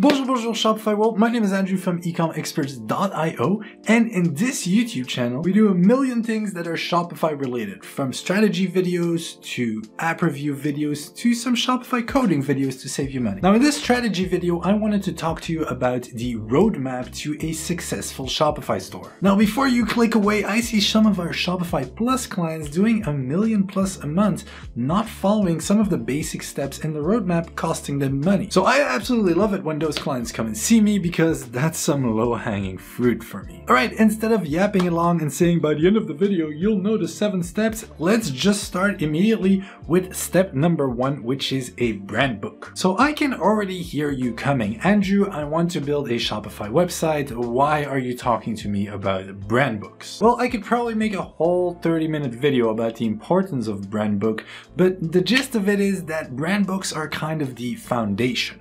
Bonjour Shopify world, my name is Andrew from ecomexperts.io, and in this YouTube channel we do a million things that are Shopify related, from strategy videos to app review videos to some Shopify coding videos to save you money. Now in this strategy video I wanted to talk to you about the roadmap to a successful Shopify store. Now before you click away, I see some of our Shopify Plus clients doing $1 million plus a month, not following some of the basic steps in the roadmap, costing them money. So I absolutely love it when those clients come and see me, because that's some low-hanging fruit for me. Alright, instead of yapping along and saying by the end of the video you'll know the 7 steps, let's just start immediately with step number 1, which is a brand book. So I can already hear you coming. Andrew, I want to build a Shopify website. Why are you talking to me about brand books? Well, I could probably make a whole 30-minute video about the importance of brand book, but the gist of it is that brand books are kind of the foundation.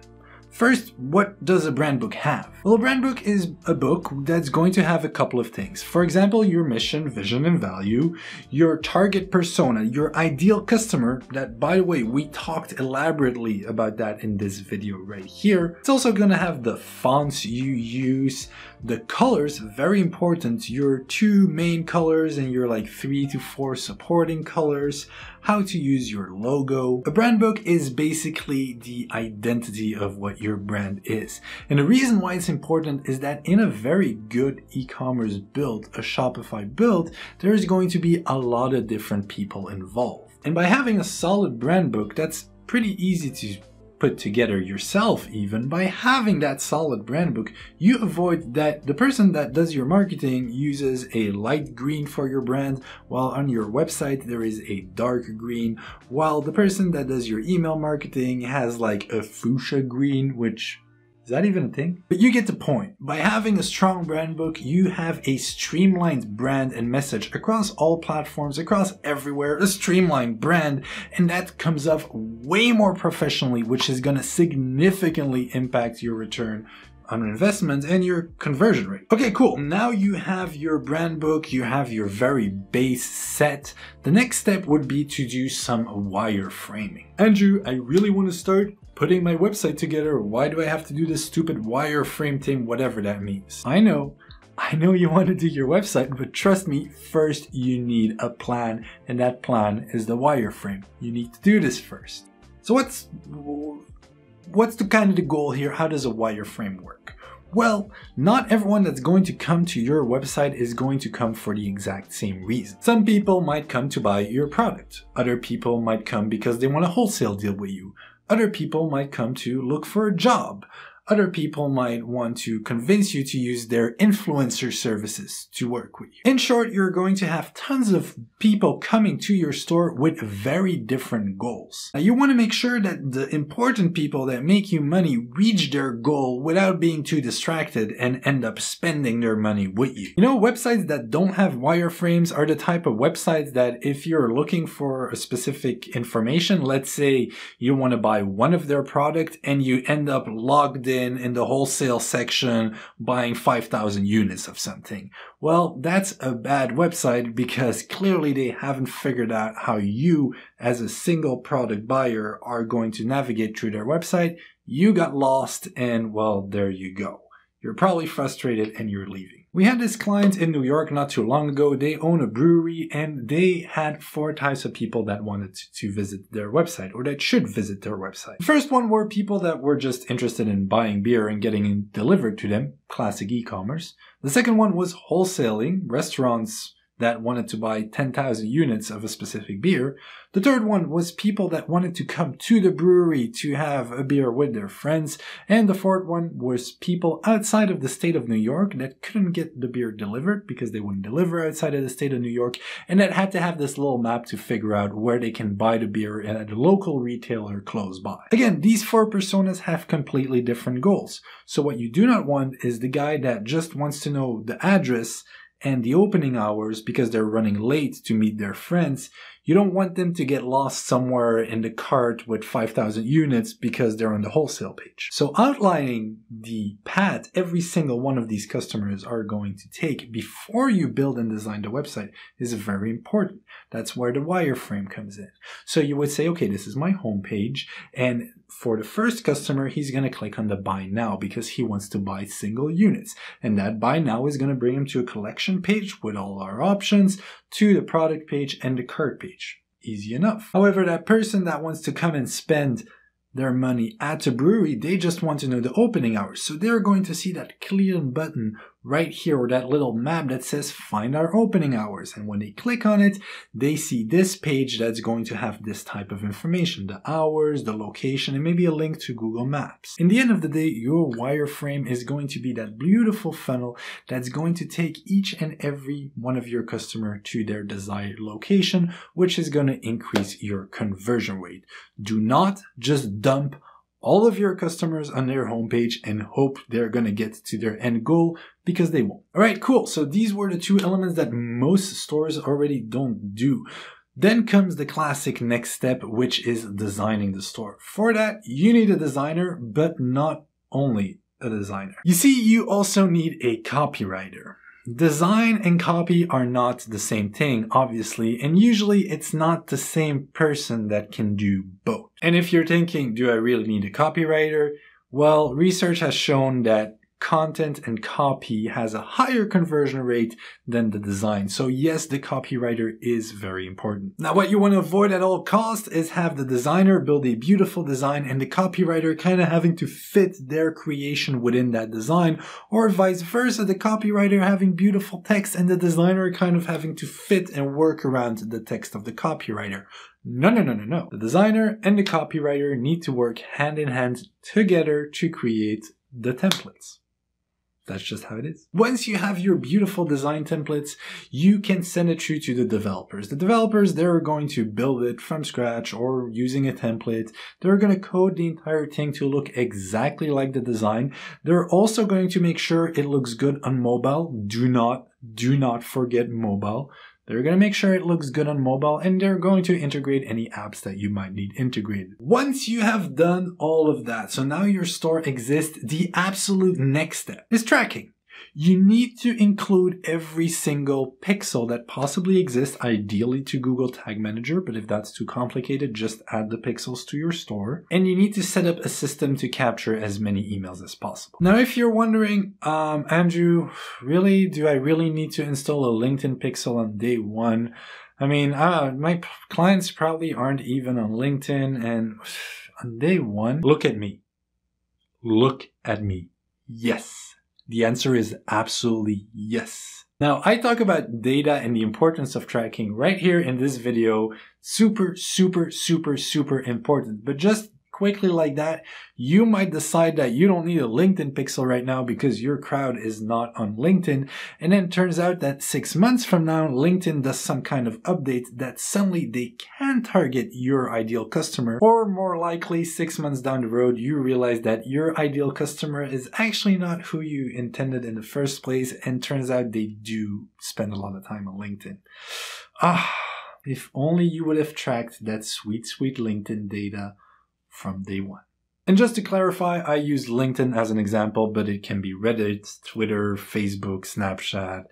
First, what does a brand book have? Well, a brand book is a book that's going to have a couple of things. For example, your mission, vision, and value, your target persona, your ideal customer, that, by the way, we talked elaborately about that in this video right here. It's also going to have the fonts you use, the colors, very important, your 2 main colors and your like 3 to 4 supporting colors, how to use your logo. A brand book is basically the identity of what your brand is. And the reason why it's important is that in a very good e-commerce build, a Shopify build, there is going to be a lot of different people involved. And by having a solid brand book, that's pretty easy to put together yourself. Even by having that solid brand book, you avoid that the person that does your marketing uses a light green for your brand, while on your website there is a dark green, while the person that does your email marketing has like a fuchsia green, which is that even a thing? But you get the point. By having a strong brand book, you have a streamlined brand and message across all platforms, across everywhere, a streamlined brand, and that comes off way more professionally, which is gonna significantly impact your return on investment and your conversion rate. Okay, cool. Now you have your brand book, you have your very base set. The next step would be to do some wireframing. Andrew, I really want to start putting my website together. Why do I have to do this stupid wireframe thing, whatever that means? I know you want to do your website, but trust me, first you need a plan, and that plan is the wireframe. You need to do this first. So what's the kind of the goal here? How does a wireframe work? Well, not everyone that's going to come to your website is going to come for the exact same reason. Some people might come to buy your product. Other people might come because they want a wholesale deal with you. Other people might come to look for a job. Other people might want to convince you to use their influencer services to work with you. In short, you're going to have tons of people coming to your store with very different goals. Now, you want to make sure that the important people that make you money reach their goal without being too distracted and end up spending their money with you. You know, websites that don't have wireframes are the type of websites that if you're looking for a specific information, let's say you want to buy one of their product and you end up logged in the wholesale section buying 5,000 units of something. Well, that's a bad website, because clearly they haven't figured out how you as a single product buyer are going to navigate through their website. You got lost, and well, there you go. You're probably frustrated and you're leaving. We had this client in New York not too long ago. They own a brewery and they had 4 types of people that wanted to visit their website, or that should visit their website. The first one were people that were just interested in buying beer and getting it delivered to them, classic e-commerce. The second one was wholesaling, restaurants that wanted to buy 10,000 units of a specific beer. The third one was people that wanted to come to the brewery to have a beer with their friends. And the fourth one was people outside of the state of New York that couldn't get the beer delivered because they wouldn't deliver outside of the state of New York, and that had to have this little map to figure out where they can buy the beer at a local retailer close by. Again, these 4 personas have completely different goals. So what you do not want is the guy that just wants to know the address and the opening hours because they're running late to meet their friends. You don't want them to get lost somewhere in the cart with 5,000 units because they're on the wholesale page. So outlining the path every single one of these customers are going to take before you build and design the website is very important. That's where the wireframe comes in. So you would say, okay, this is my home page, and for the first customer, he's going to click on the buy now because he wants to buy single units. And that buy now is going to bring him to a collection page with all our options, to the product page and the cart page. Easy enough. However, that person that wants to come and spend their money at a brewery, they just want to know the opening hours. So they're going to see that clear button right here, or that little map that says find our opening hours. And when they click on it, they see this page that's going to have this type of information, the hours, the location, and maybe a link to Google Maps. In the end of the day, your wireframe is going to be that beautiful funnel that's going to take each and every one of your customer to their desired location, which is going to increase your conversion rate. Do not just dump all of your customers on their homepage and hope they're going to get to their end goal, because they won't. All right, cool. So these were the two elements that most stores already don't do. Then comes the classic next step, which is designing the store. For that, you need a designer, but not only a designer. You see, you also need a copywriter. Design and copy are not the same thing, obviously, and usually it's not the same person that can do both. And if you're thinking, do I really need a copywriter? Well, research has shown that content and copy has a higher conversion rate than the design. So yes, the copywriter is very important. Now, what you want to avoid at all costs is have the designer build a beautiful design and the copywriter kind of having to fit their creation within that design, or vice versa, the copywriter having beautiful text and the designer kind of having to fit and work around the text of the copywriter. No, no, no, no, no. The designer and the copywriter need to work hand in hand together to create the templates. That's just how it is. Once you have your beautiful design templates, you can send it through to the developers. The developers, they're going to build it from scratch or using a template. They're going to code the entire thing to look exactly like the design. They're also going to make sure it looks good on mobile. Do not forget mobile. They're going to make sure it looks good on mobile, and they're going to integrate any apps that you might need integrated. Once you have done all of that, so now your store exists, the absolute next step is tracking. You need to include every single pixel that possibly exists, ideally to Google Tag Manager, but if that's too complicated, just add the pixels to your store. And you need to set up a system to capture as many emails as possible. Now, if you're wondering, Andrew, really, do I really need to install a LinkedIn pixel on day one? I mean, my clients probably aren't even on LinkedIn, and on day one, look at me. Look at me. Yes. The answer is absolutely yes. Now, I talk about data and the importance of tracking right here in this video. Super, super, super, super important. But just quickly like that, you might decide that you don't need a LinkedIn pixel right now because your crowd is not on LinkedIn. And then it turns out that 6 months from now, LinkedIn does some kind of update that suddenly they can target your ideal customer. Or more likely, 6 months down the road, you realize that your ideal customer is actually not who you intended in the first place. And turns out they do spend a lot of time on LinkedIn. If only you would have tracked that sweet, sweet LinkedIn data from day one. And just to clarify, I use LinkedIn as an example, but it can be Reddit, Twitter, Facebook, Snapchat,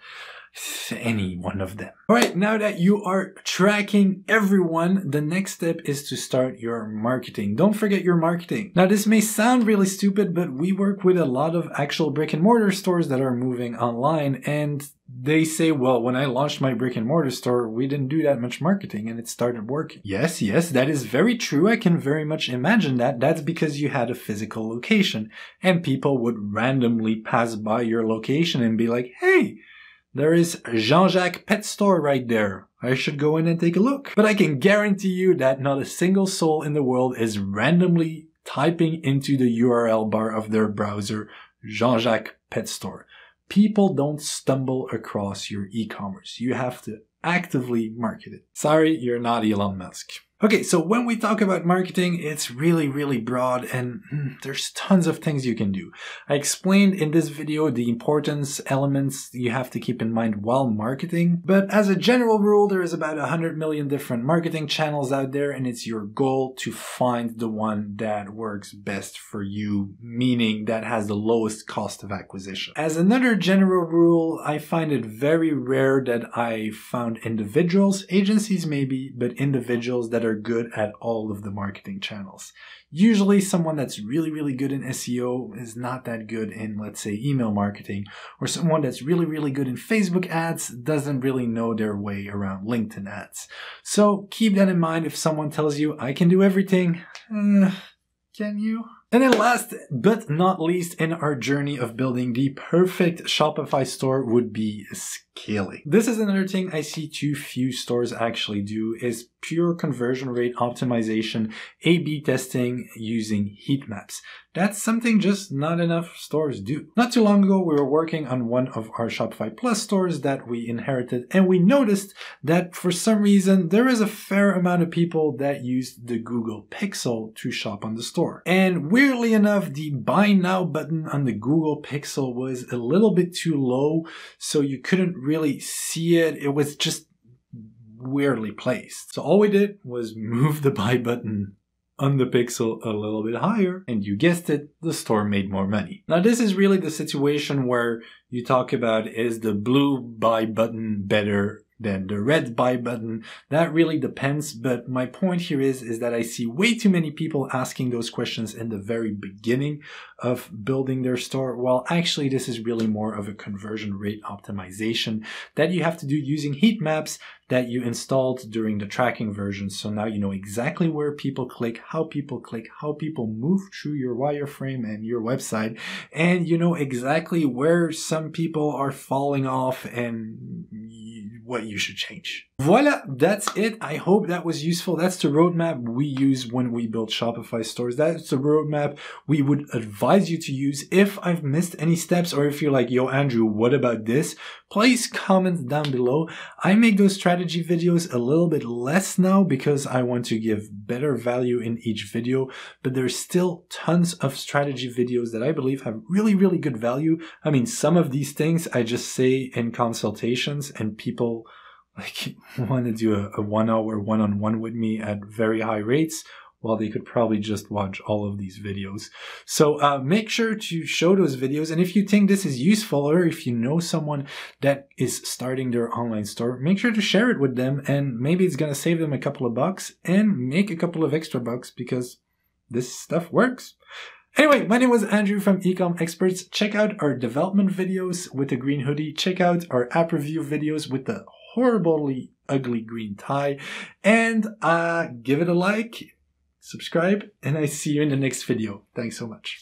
any one of them. All right, now that you are tracking everyone, the next step is to start your marketing. Don't forget your marketing. Now, this may sound really stupid, but we work with a lot of actual brick and mortar stores that are moving online, and they say, well, when I launched my brick and mortar store, we didn't do that much marketing and it started working. Yes, that is very true. I can very much imagine that. That's because you had a physical location and people would randomly pass by your location and be like, hey, there is Jean-Jacques Pet Store right there. I should go in and take a look. But I can guarantee you that not a single soul in the world is randomly typing into the URL bar of their browser, Jean-Jacques Pet Store. People don't stumble across your e-commerce. You have to actively market it. Sorry, you're not Elon Musk. Okay, so when we talk about marketing, it's really broad and there's tons of things you can do. I explained in this video the importance elements you have to keep in mind while marketing, but as a general rule, there is about 100 million different marketing channels out there, and it's your goal to find the one that works best for you, meaning that has the lowest cost of acquisition. As another general rule, I find it very rare that I found individuals, agencies maybe, but individuals that are good at all of the marketing channels. Usually someone that's really good in SEO is not that good in, let's say, email marketing, or someone that's really good in Facebook ads doesn't really know their way around LinkedIn ads. So keep that in mind if someone tells you, I can do everything. Can you? And then last but not least in our journey of building the perfect Shopify store would be scaling. This is another thing I see too few stores actually do, is pure conversion rate optimization, A/B testing using heat maps. That's something just not enough stores do. Not too long ago, we were working on one of our Shopify Plus stores that we inherited, and we noticed that for some reason, there is a fair amount of people that used the Google Pixel to shop on the store. And weirdly enough, the buy now button on the Google Pixel was a little bit too low, so you couldn't really see it. It was just weirdly placed. So all we did was move the buy button on the Pixel a little bit higher, and you guessed it, the store made more money. Now this is really the situation where you talk about, is the blue buy button better than the red buy button? That really depends, but my point here is that I see way too many people asking those questions in the very beginning of building their store, while actually this is really more of a conversion rate optimization that you have to do using heat maps that you installed during the tracking version. So now you know exactly where people click, how people move through your wireframe and your website, and you know exactly where some people are falling off and what you should change. Voila, that's it. I hope that was useful. That's the roadmap we use when we build Shopify stores. That's the roadmap we would advise you to use. If I've missed any steps, or if you're like, yo, Andrew, what about this? Please comment down below. I make those strategy videos a little bit less now because I want to give better value in each video, but there's still tons of strategy videos that I believe have really good value. I mean, some of these things I just say in consultations, and people like want to do a 1 hour one-on-one with me at very high rates, while they could probably just watch all of these videos. So make sure to show those videos. And if you think this is useful, or if you know someone that is starting their online store, make sure to share it with them, and maybe it's going to save them a couple of bucks and make a couple of extra bucks, because this stuff works. Anyway, my name was Andrew from Ecom Experts. Check out our development videos with the green hoodie. Check out our app review videos with the horribly ugly green tie. And give it a like, subscribe, and I see you in the next video. Thanks so much.